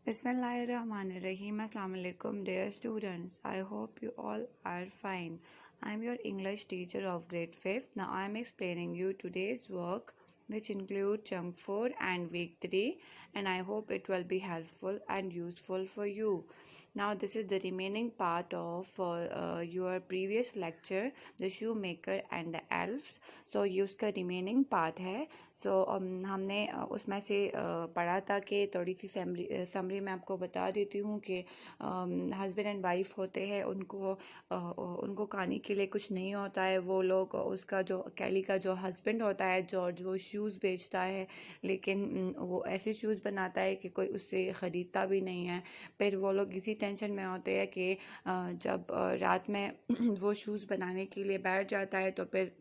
Bismillahirrahmanirrahim. Assalamu alaikum, dear students. I hope you all are fine. I am your English teacher of grade 5th. Now I am explaining you today's work, which include chunk 4 and week 3, and I hope it will be helpful and useful for you. Now this is the remaining part of your previous lecture, the shoemaker and the elves. So ये उसका remaining part है. So हमने उसमें से पढ़ा था कि थोड़ी सी समरी मैं आपको बता देती हूँ कि हस्बैंड एंड वाइफ होते हैं, उनको खाने के लिए कुछ नहीं होता है. वो लोग उसका जो कैली का जो हस्बैंड होता है जॉर्ज, वो शूज़ बेचता है, लेकिन वो ऐसे शूज़ बनाता है कि कोई उससे ख़रीदता भी नहीं है. फिर वो लोग इसी टेंशन में होते हैं कि जब रात में वो शूज़ बनाने के लिए बैठ जाता है तो फिर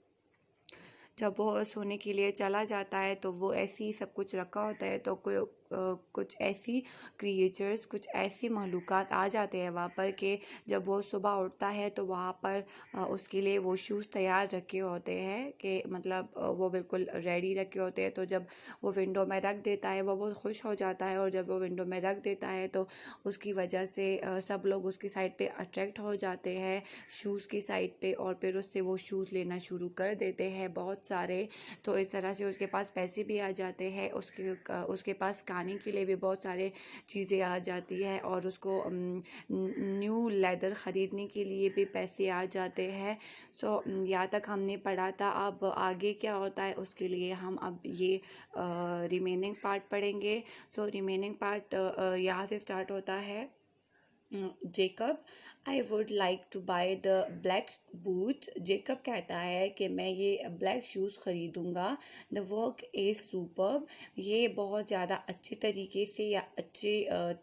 जब वो सोने के लिए चला जाता है तो वो ऐसे ही सब कुछ रखा होता है, तो कुछ ऐसी क्रिएचर्स, कुछ ऐसी मखलूक़ात आ जाते हैं वहाँ पर कि जब वो सुबह उठता है तो वहाँ पर उसके लिए वो शूज़ तैयार रखे होते हैं कि मतलब वो बिल्कुल रेडी रखे होते हैं. तो जब वो विंडो में रख देता है वो बहुत खुश हो जाता है, और जब वो विंडो में रख देता है तो उसकी वजह से सब लोग उसकी साइड पे अट्रैक्ट हो जाते हैं, शूज़ की साइड पे, और फिर उससे वो शूज़ लेना शुरू कर देते हैं बहुत सारे. तो इस तरह से उसके पास पैसे भी आ जाते हैं, उसके पास खाने के लिए भी बहुत सारे चीज़ें आ जाती है, और उसको न्यू लेदर ख़रीदने के लिए भी पैसे आ जाते हैं. सो यहाँ तक हमने पढ़ा था. अब आगे क्या होता है उसके लिए हम अब ये रिमेनिंग पार्ट पढ़ेंगे. सो रिमेनिंग पार्ट यहाँ से स्टार्ट होता है. Jacob, I would like to buy the black boots. Jacob कहता है कि मैं ये ब्लैक शूज़ ख़रीदूँगा. The work is superb. ये बहुत ज़्यादा अच्छे तरीके से या अच्छे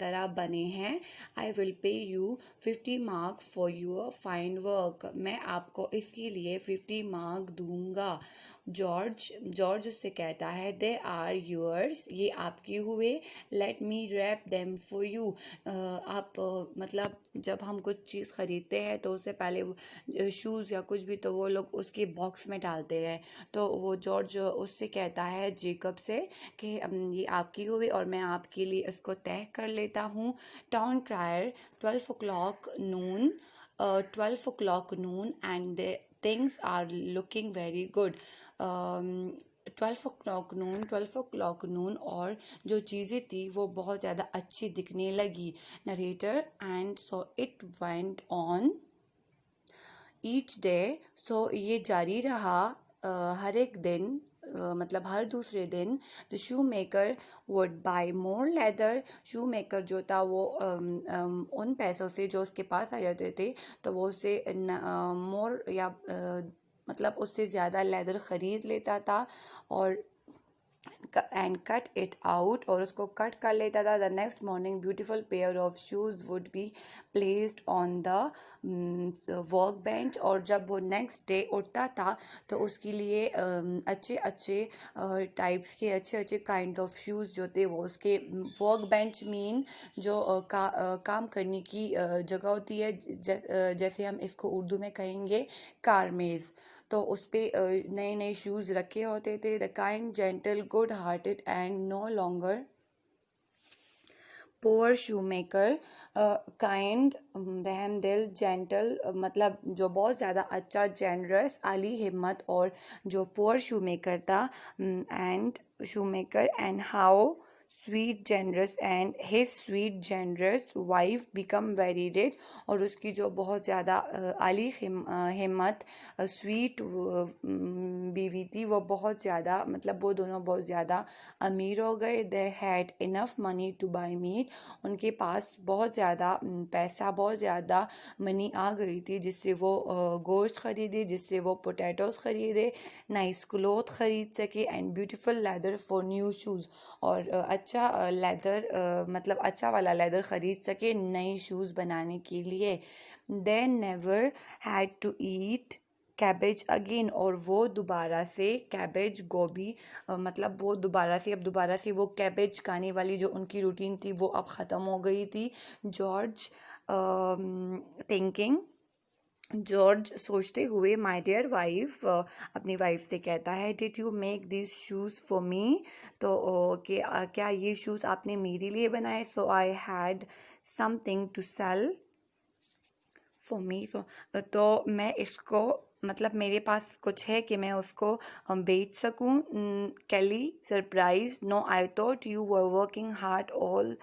तरह बने हैं. I will pay you 50 mark for your fine work. मैं आपको इसके लिए 50 मार्क दूँगा. जॉर्ज उससे कहता है दे आर योर्स. ये आपके हुए. Let me wrap them for you. आप मतलब जब हम कुछ चीज़ ख़रीदते हैं तो उससे पहले शूज़ या कुछ भी, तो वो लोग उसके बॉक्स में डालते हैं. तो वो जॉर्ज उससे कहता है जेकब से कि ये आपकी हुई और मैं आपके लिए इसको तय कर लेता हूँ. Town crier 12 o'clock noon. 12 o'clock noon and the things are looking very good. 12 o'clock noon और जो चीज़ें थी वो बहुत ज़्यादा अच्छी दिखने लगी. Narrator and so it went on each day. So ये जारी रहा हर एक दिन, मतलब हर दूसरे दिन. The shoe maker would buy more leather. Shoe maker जो था वो उन पैसों से जो उसके पास आ जाते थे तो वो उससे मोर या मतलब उससे ज़्यादा लेदर ख़रीद लेता था और एंड कट इट आउट, और उसको कट कर लेता था. The next morning beautiful pair of shoes would be placed on the work bench. और जब वो नेक्स्ट डे उठता था तो उसके लिए अच्छे अच्छे टाइप्स के अच्छे काइंड ऑफ शूज़ जो थे वो उसके वर्क बेंच मीन जो काम करने की जगह होती है, जैसे हम इसको उर्दू में कहेंगे कारमेज़. तो उस पर नए नए शूज़ रखे होते थे. The kind gentle good hearted and no longer poor shoe maker. Kind रहम दिल, जेंटल मतलब जो बहुत ज़्यादा अच्छा, जेनरस आली हिम्मत, और जो पोअर शू मेकर था and shoe maker and how sweet generous and his sweet generous wife become very rich. और उसकी जो बहुत ज़्यादा आली हिम्मत स्वीट बीवी थी वो बहुत ज़्यादा, मतलब वो दोनों बहुत ज़्यादा अमीर हो गए. They had enough money to buy meat. उनके पास बहुत ज़्यादा पैसा, बहुत ज़्यादा मनी आ गई थी जिससे वो गोश्त ख़रीदे, जिससे वो पोटैटोज़ ख़रीदे, नाइस क्लोथ ख़रीद सके, and beautiful leather for new shoes. और अच्छा लेदर मतलब अच्छा वाला लेदर ख़रीद सके नई शूज़ बनाने के लिए. They never had to eat cabbage again. और वो दोबारा से कैबेज, गोभी, मतलब वो दोबारा से वो कैबेज खाने वाली जो उनकी रूटीन थी वो अब ख़त्म हो गई थी. जॉर्ज थिंकिंग जॉर्ज सोचते हुए माय डियर वाइफ अपनी वाइफ से कहता है, did you make this shoes for me? तो क्या ये शूज़ आपने मेरे लिए बनाए? So I had something to sell for me. तो मैं इसको मतलब मेरे पास कुछ है कि मैं उसको बेच सकूं। Kelly surprise, no I thought you were working hard all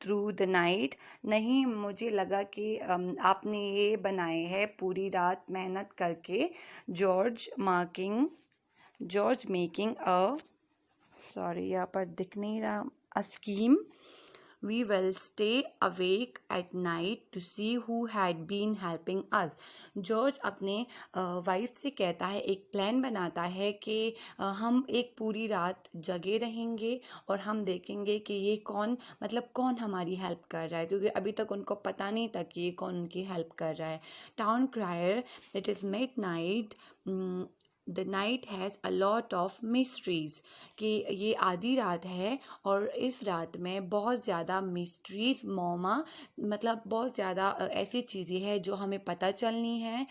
through the night. नहीं, मुझे लगा कि आपने ये बनाए हैं पूरी रात मेहनत करके। George marking George making a sorry यहाँ पर दिख नहीं रहा, a scheme. We will stay awake at night to see who had been helping us. George अपने वाइफ से कहता है, एक प्लान बनाता है कि हम एक पूरी रात जगे रहेंगे और हम देखेंगे कि ये कौन हमारी हेल्प कर रहा है, क्योंकि अभी तक उनको पता नहीं था कि ये कौन उनकी हेल्प कर रहा है। Town crier, it is midnight, the night has a lot of mysteries. कि ये आधी रात है और इस रात में बहुत ज़्यादा मिस्ट्रीज, मौमा मतलब बहुत ज़्यादा ऐसी चीज़ें हैं जो हमें पता चलनी है।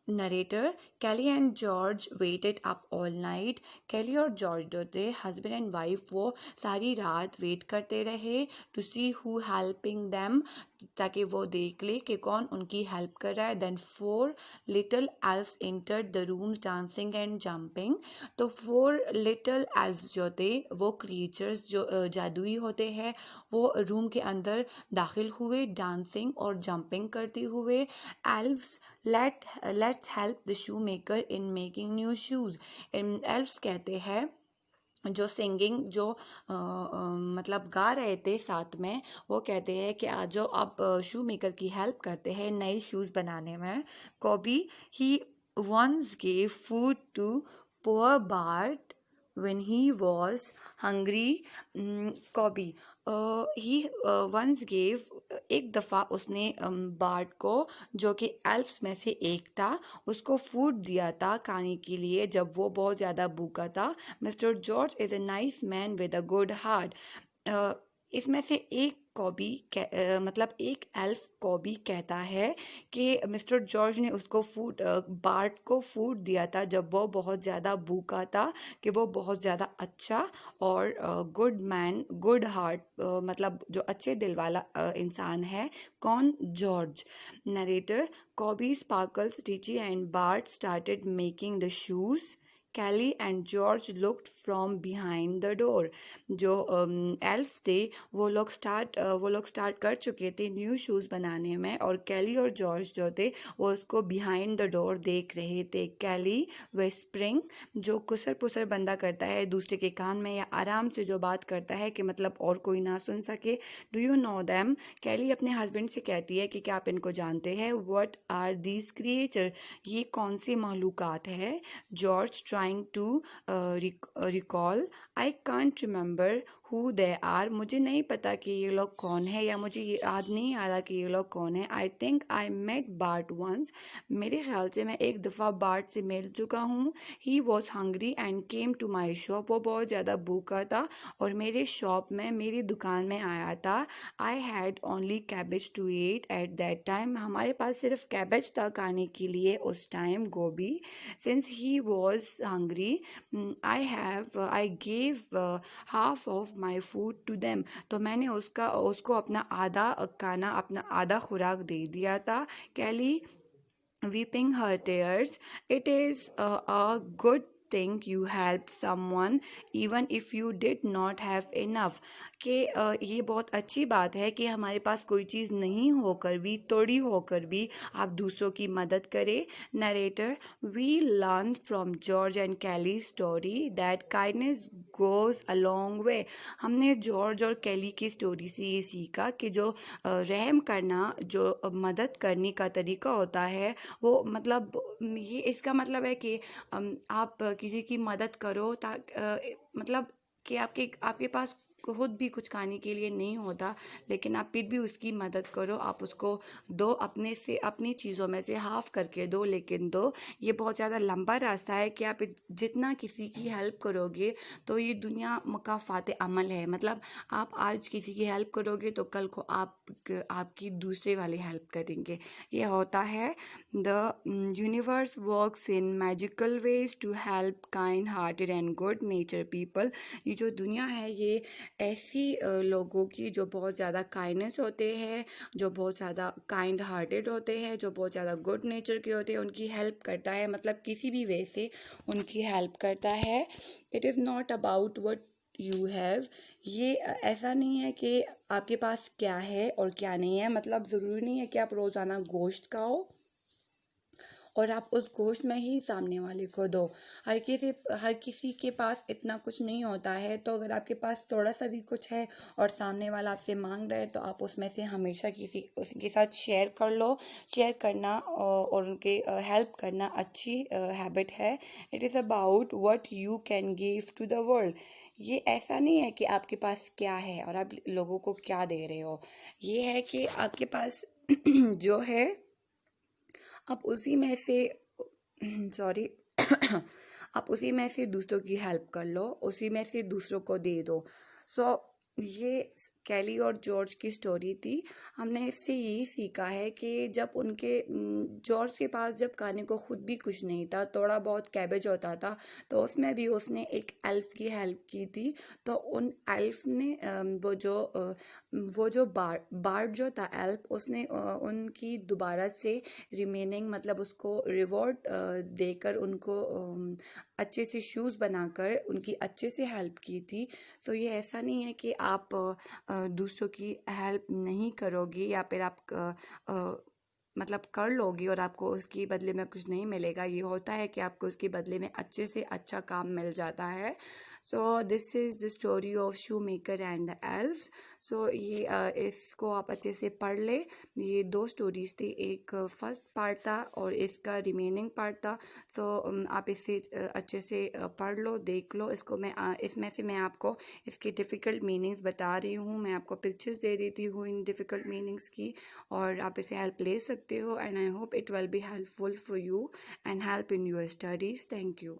Narrator, Kelly and George waited up all night. Kelly और जॉर्ज जो थे हस्बैंड एंड वाइफ, वो सारी रात वेट करते रहे to see who helping them, ताकि वो देख ले कि कौन उनकी हेल्प कर रहा है। Then 4 little elves entered the room dancing and jumping. तो 4 लिटिल एल्व्स जो थे, वो क्रिएचर्स जो जादुई होते हैं, वो रूम के अंदर दाखिल हुए डांसिंग और जंपिंग करते हुए। Elves, let's help the shoe maker in making new shoes. Elves कहते हैं, जो सिंगिंग जो मतलब गा रहे थे साथ में, वो कहते हैं कि आज जो आप शू मेकर की हेल्प करते हैं नए शूज़ बनाने में। Cobby, he once gave food to poor Bart when he was hungry. Cobby, he once gave, एक दफ़ा उसने बार्ट को, जो कि एल्फ्स में से एक था, उसको फूड दिया था खाने के लिए जब वो बहुत ज़्यादा भूखा था। Mister George is a nice man with a good heart. इसमें से एक मतलब एक एल्फ कॉबी कहता है कि मिस्टर जॉर्ज ने उसको बार्ट को फूड दिया था जब वो बहुत ज़्यादा भूखा था, कि वो बहुत ज़्यादा अच्छा और गुड मैन, गुड हार्ट मतलब जो अच्छे दिल वाला इंसान है। कौन? George. Narrator, Cobby, sparkles, Titchy and Bart started making the shoes. Kelly and George looked from behind the door. जो एल्फ थे, वो लोग स्टार्ट कर चुके थे न्यू शूज़ बनाने में, और कैली और जॉर्ज जो थे वो उसको बिहाइंड द डोर देख रहे थे। कैली विस्परिंग, जो कुसर पुसर बंदा करता है दूसरे के कान में, या आराम से जो बात करता है कि मतलब और कोई ना सुन सके। Do you know them? Kelly अपने हस्बैंड से कहती है कि क्या आप इनको जानते हैं? What are these creature? ये कौन सी मखलूक़ात है? George, trying to recall, I can't remember who they are. मुझे नहीं पता कि ये लोग कौन है, या मुझे ये याद नहीं आ रहा कि ये लोग कौन है। I think I met Bart once, मेरे ख्याल से मैं एक दफ़ा बार्ट से मिल चुका हूँ। He was hungry and came to my shop, वो बहुत ज़्यादा भूखा था और मेरे शॉप में, मेरी दुकान में आया था। I had only cabbage to eat at that time, हमारे पास सिर्फ कैबेज था खाने के लिए उस टाइम, गोभी। Since he was hungry, I gave half of my food to them. तो मैंने उसको अपना आधा खाना, अपना आधा खुराक दे दिया था। कैली, weeping her tears, it is a good thing you helped someone even if you did not have enough। कि ये बहुत अच्छी बात है कि हमारे पास कोई चीज़ नहीं होकर भी, थोड़ी होकर भी आप दूसरों की मदद करें। Narrator, we learn from George and Kelly story that kindness goes a long way. हमने जॉर्ज और कैली की स्टोरी से ये सीखा कि जो रहम करना, जो मदद करने का तरीका होता है, वो मतलब ये इसका मतलब है कि आप किसी की मदद करो मतलब कि आपके आपके पास खुद भी कुछ खाने के लिए नहीं होता, लेकिन आप फिर भी उसकी मदद करो, आप उसको दो, अपने से अपनी चीज़ों में से हाफ करके दो, लेकिन दो। ये बहुत ज़्यादा लंबा रास्ता है कि आप जितना किसी की हेल्प करोगे तो ये दुनिया का फाते अमल है। मतलब आप आज किसी की हेल्प करोगे तो कल को आपकी दूसरे वाले हेल्प करेंगे। ये होता है। The universe works in magical ways to help kind hearted and good nature people. ये जो दुनिया है ये ऐसी लोगों की जो बहुत ज़्यादा काइंडनेस होते हैं, जो बहुत ज़्यादा काइंड हार्टेड होते हैं, जो बहुत ज़्यादा गुड नेचर के होते हैं, उनकी हेल्प करता है। मतलब किसी भी वे से उनकी हेल्प करता है। It is not about what you have. ये ऐसा नहीं है कि आपके पास क्या है और क्या नहीं है। मतलब ज़रूरी नहीं है कि आप रोज़ाना गोश्त खाओ और आप उस गोश्त में ही सामने वाले को दो। हर किसी के पास इतना कुछ नहीं होता है, तो अगर आपके पास थोड़ा सा भी कुछ है और सामने वाला आपसे मांग रहा है तो आप उसमें से हमेशा किसी उसके साथ शेयर कर लो। शेयर करना और उनके हेल्प करना अच्छी हैबिट है। It is about what you can give to the world. ये ऐसा नहीं है कि आपके पास क्या है और आप लोगों को क्या दे रहे हो। ये है कि आपके पास जो है आप उसी में से सॉरी आप उसी में से दूसरों की हेल्प कर लो, उसी में से दूसरों को दे दो। सो ये कैली और जॉर्ज की स्टोरी थी। हमने इससे यही सीखा है कि जब जॉर्ज के पास जब खाने को खुद भी कुछ नहीं था, थोड़ा बहुत कैबेज होता था, तो उसमें भी उसने एक एल्फ की हेल्प की थी। तो उन एल्फ ने वो जो बार्ड जो था एल्फ, उसने उनकी दोबारा से रिमेनिंग मतलब उसको रिवॉर्ड देकर उनको अच्छे से शूज़ बनाकर उनकी अच्छे से हेल्प की थी। सो ये ऐसा नहीं है कि आप दूसरों की हेल्प नहीं करोगे या फिर आप मतलब कर लोगे और आपको उसके बदले में कुछ नहीं मिलेगा। ये होता है कि आपको उसके बदले में अच्छे से अच्छा काम मिल जाता है। So this is the story of shoe maker and the elves. सो ये इसको आप अच्छे से पढ़ ले। ये दो स्टोरीज थी, एक फर्स्ट पार्ट था और इसका रिमेनिंग पार्ट था। तो आप इसे अच्छे से पढ़ लो, देख लो। इसमें से मैं आपको इसकी डिफ़िकल्ट मीनिंग्स बता रही हूँ, मैं आपको पिक्चर्स दे देती हूँ इन डिफ़िकल्ट मीनिंग्स की, और आप इसे हेल्प ले सकते हो। And I hope it will be helpful for you and help in your studies. Thank you.